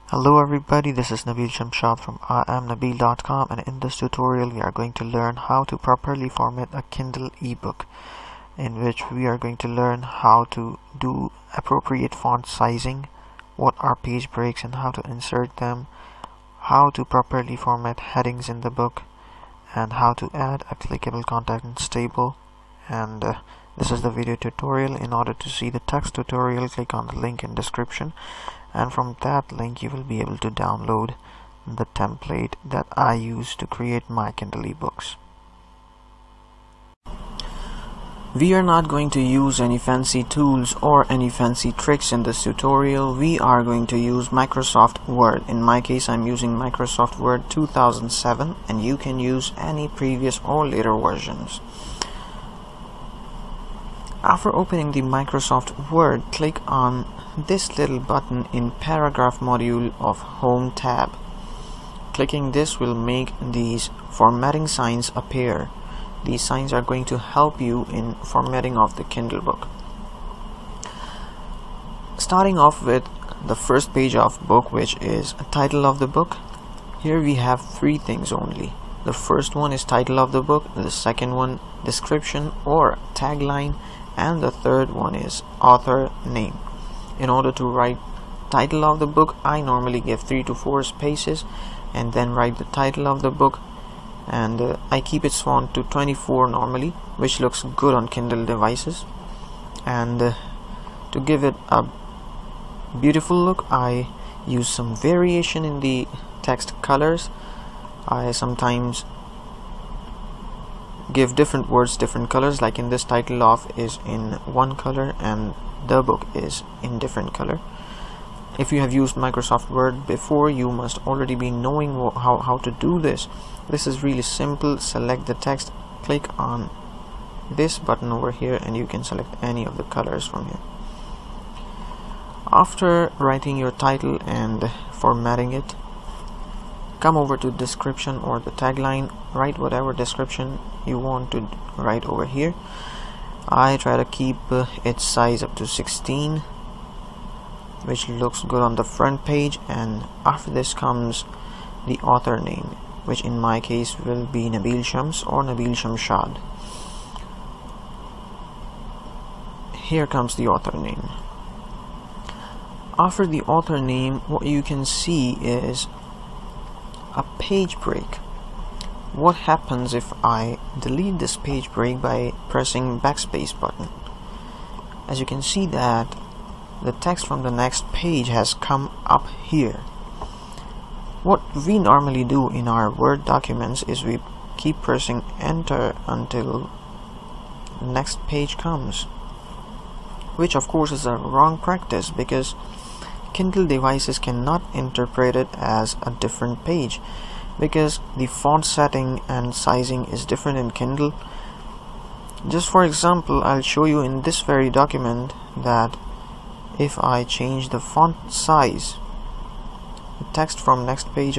Hello everybody, this is Nabil Shamshad from IamNabil.com, and in this tutorial we are going to learn how to properly format a Kindle ebook, in which we are going to learn how to do appropriate font sizing, what are page breaks and how to insert them, how to properly format headings in the book, and how to add a clickable contents table. And this is the video tutorial. In order to see the text tutorial, click on the link in description, and from that link you will be able to download the template that I use to create my Kindle ebooks. We are not going to use any fancy tools or any fancy tricks in this tutorial. We are going to use Microsoft Word. In my case, I'm using Microsoft Word 2007, and you can use any previous or later versions. After opening the Microsoft Word, click on this little button in paragraph module of Home tab. Clicking this will make these formatting signs appear. These signs are going to help you in formatting of the Kindle book. Starting off with the first page of book, which is a title of the book. Here we have three things only. The first one is title of the book, the second one description or tagline, and the third one is author name. In order to write title of the book, I normally give 3 to 4 spaces and then write the title of the book, and I keep its font to 24 normally, which looks good on Kindle devices. And to give it a beautiful look, I use some variation in the text colors. I sometimes give different words different colors, like in this title of is in one color and the book is in different color. If you have used Microsoft Word before, you must already be knowing how to do this. This is really simple. Select the text, click on this button over here, and you can select any of the colors from here. After writing your title and formatting it, come over to description or the tagline. Write whatever description you want to write over here. I try to keep its size up to 16, which looks good on the front page. And after this comes the author name, which in my case will be Nabil Shams or Nabil Shamshad. Here comes the author name. After the author name, what you can see is a page break. What happens if I delete this page break by pressing backspace button? As you can see that the text from the next page has come up here. What we normally do in our Word documents is we keep pressing enter until the next page comes, which of course is a wrong practice, because Kindle devices cannot interpret it as a different page, because the font setting and sizing is different in Kindle. Just for example, I'll show you in this very document that if I change the font size, the text from next page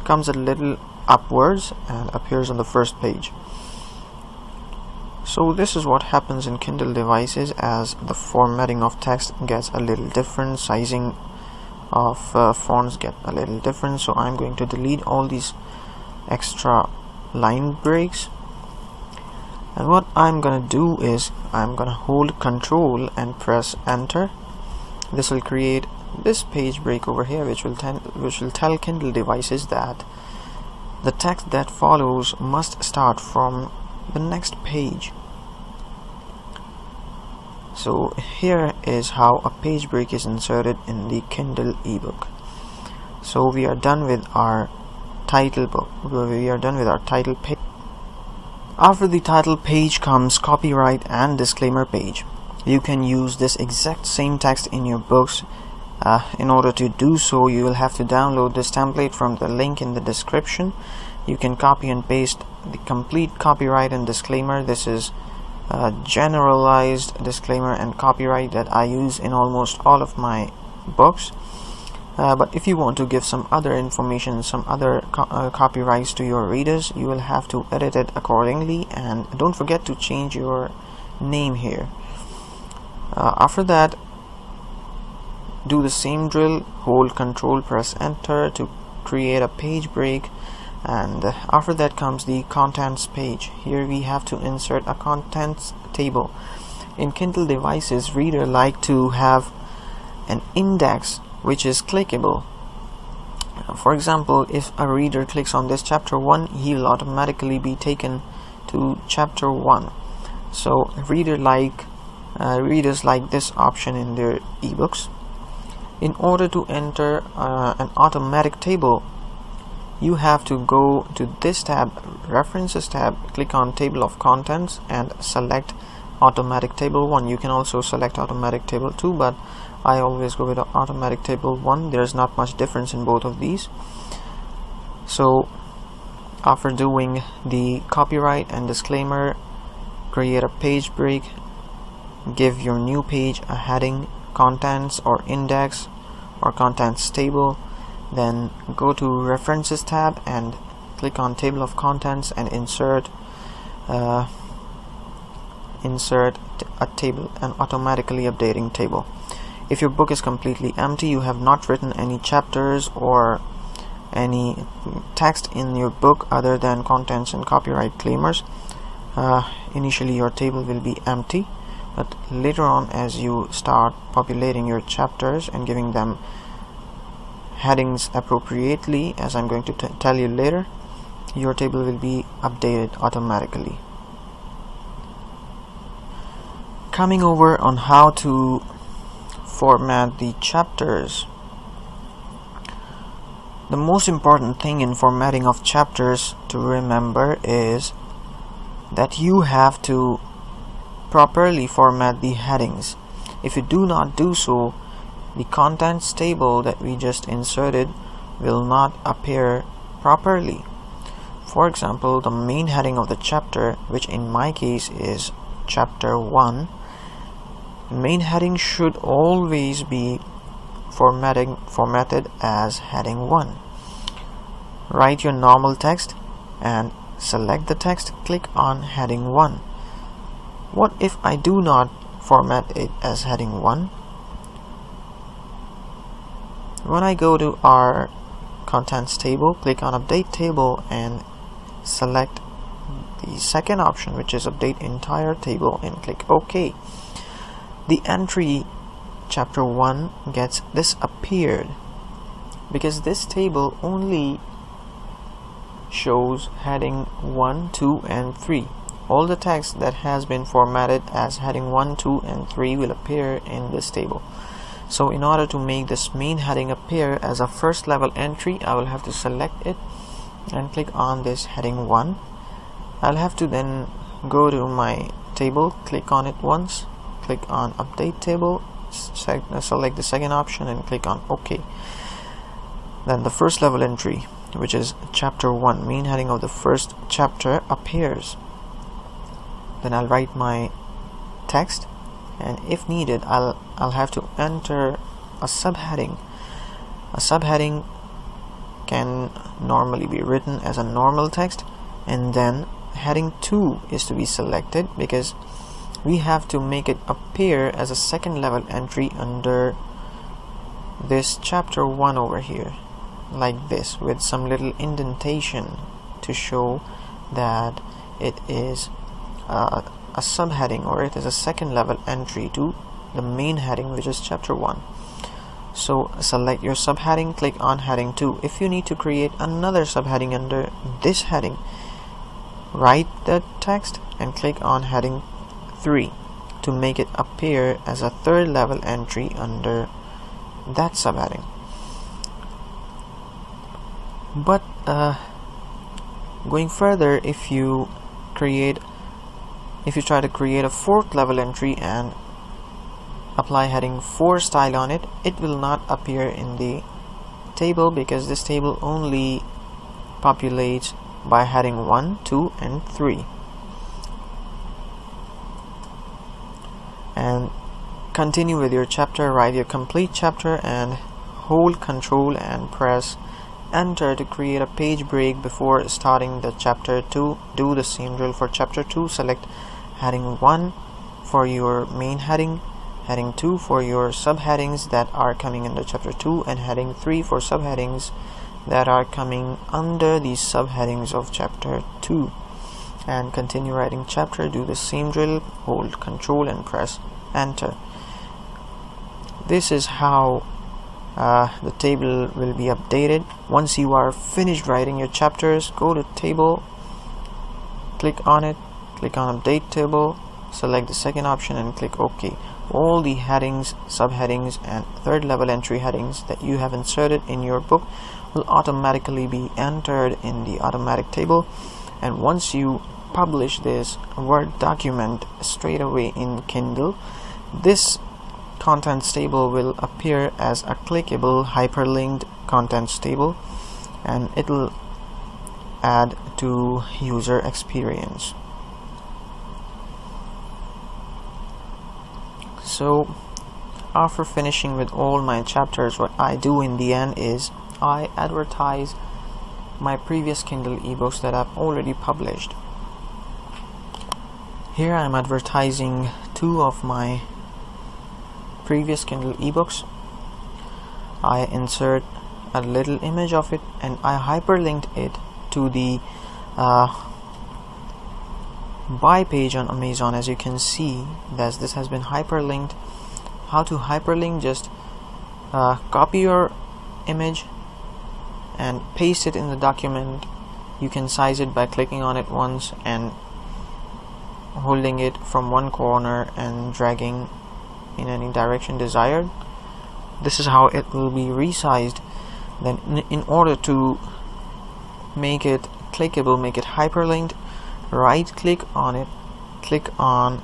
comes a little upwards and appears on the first page. So this is what happens in Kindle devices, as the formatting of text gets a little different, sizing of fonts get a little different. So I'm going to delete all these extra line breaks, and what I'm gonna do is I'm gonna hold Control and press enter. This will create this page break over here, which will tell Kindle devices that the text that follows must start from the next page. So here is how a page break is inserted in the Kindle ebook. So we are done with our title book. We are done with our title page. After the title page comes copyright and disclaimer page. You can use this exact same text in your books. In order to do so, you will have to download this template from the link in the description. You can copy and paste the complete copyright and disclaimer. This is a generalized disclaimer and copyright that I use in almost all of my books. But if you want to give some other information, some other copyrights to your readers, you will have to edit it accordingly, and don't forget to change your name here. After that, do the same drill, hold Control, press enter to create a page break, and after that comes the contents page. Here we have to insert a contents table. In Kindle devices, reader like to have an index which is clickable. For example, if a reader clicks on this chapter 1, he will automatically be taken to chapter 1. So readers like this option in their ebooks. In order to enter an automatic table, you have to go to this tab, References tab, click on Table of Contents and select Automatic Table 1. You can also select Automatic Table 2, but I always go with Automatic Table 1. There's not much difference in both of these. So after doing the copyright and disclaimer, create a page break, give your new page a heading, contents or index or contents table, then go to References tab and click on Table of Contents and insert a table, an automatically updating table. If your book is completely empty, you have not written any chapters or any text in your book other than contents and copyright claimers, initially your table will be empty, but later on, as you start populating your chapters and giving them headings appropriately, as I'm going to tell you later, your table will be updated automatically. Coming over on how to format the chapters. The most important thing in formatting of chapters to remember is that you have to properly format the headings. If you do not do so, the contents table that we just inserted will not appear properly. For example, the main heading of the chapter, which in my case is chapter 1, the main heading should always be formatted as heading 1. Write your normal text and select the text, click on heading 1. What if I do not format it as heading 1? When I go to our contents table, click on update table and select the second option, which is update entire table, and click OK. The entry chapter 1 gets disappeared because this table only shows heading 1, 2 and 3. All the text that has been formatted as heading 1, 2 and 3 will appear in this table. So in order to make this main heading appear as a first level entry, I will have to select it and click on this heading 1. I'll have to then go to my table, click on it once, click on update table, select the second option and click on OK. Then the first level entry, which is chapter 1, main heading of the first chapter, appears. Then I'll write my text, and if needed I'll have to enter a subheading. A subheading can normally be written as a normal text, and then heading 2 is to be selected because we have to make it appear as a second level entry under this chapter 1 over here, like this, with some little indentation to show that it is a subheading, or it is a second level entry to the main heading, which is chapter 1. So select your subheading, click on heading 2. If you need to create another subheading under this heading, write the text and click on heading 3 to make it appear as a third level entry under that subheading. But going further, if you try to create a fourth level entry and apply heading 4 style on it, it will not appear in the table because this table only populates by heading 1, 2 and 3. And continue with your chapter, write your complete chapter and hold Control and press enter to create a page break before starting the chapter 2. Do the same drill for chapter 2. Select heading 1 for your main heading, heading 2 for your subheadings that are coming under chapter 2, and heading 3 for subheadings that are coming under the subheadings of chapter 2. And continue writing chapter, do the same drill, hold Control and press enter. This is how the table will be updated. Once you are finished writing your chapters, go to table, click on it, click on update table, select the second option and click OK. All the headings, subheadings and third level entry headings that you have inserted in your book will automatically be entered in the automatic table. And once you publish this Word document straight away in Kindle, this contents table will appear as a clickable hyperlinked contents table, and it will add to user experience. So after finishing with all my chapters, what I do in the end is I advertise my previous Kindle ebooks that I've already published. Here I'm advertising 2 of my previous Kindle ebooks. I insert a little image of it and I hyperlinked it to the buy page on Amazon. As you can see, this has been hyperlinked. How to hyperlink? Just copy your image and paste it in the document. You can size it by clicking on it once and holding it from one corner and dragging in any direction desired. This is how it will be resized. Then in order to make it clickable, make it hyperlinked, right click on it, click on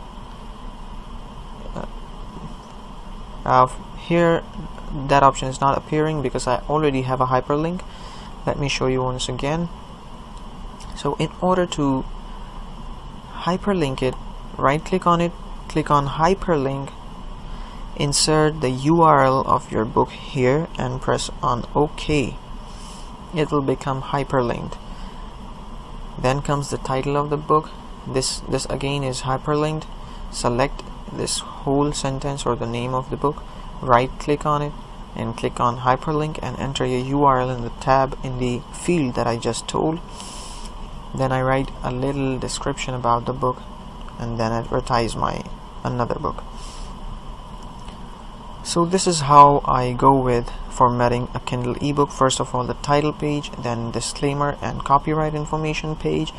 here. That option is not appearing because I already have a hyperlink. Let me show you once again. So in order to hyperlink it, right click on it, click on hyperlink, insert the URL of your book here and press on OK. It will become hyperlinked. Then comes the title of the book. This again is hyperlinked. Select this whole sentence or the name of the book, right click on it and click on hyperlink and enter your URL in the tab in the field that I just told. Then I write a little description about the book and then advertise my another book. So this is how I go with formatting a Kindle ebook. First of all, the title page, then disclaimer and copyright information page,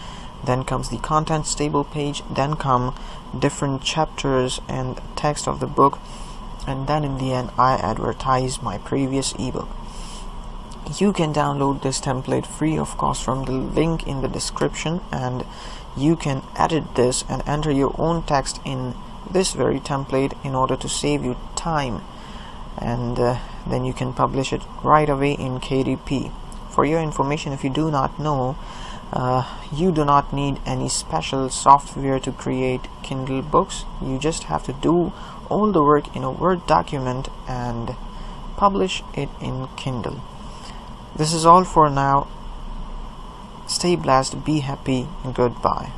then comes the contents table page, then come different chapters and text of the book, and then in the end I advertise my previous ebook. You can download this template free of cost from the link in the description, and you can edit this and enter your own text in this very template in order to save you time, and then you can publish it right away in KDP. For your information, if you do not know, you do not need any special software to create Kindle books. You just have to do all the work in a Word document and publish it in Kindle. This is all for now. Stay blessed, be happy, and goodbye.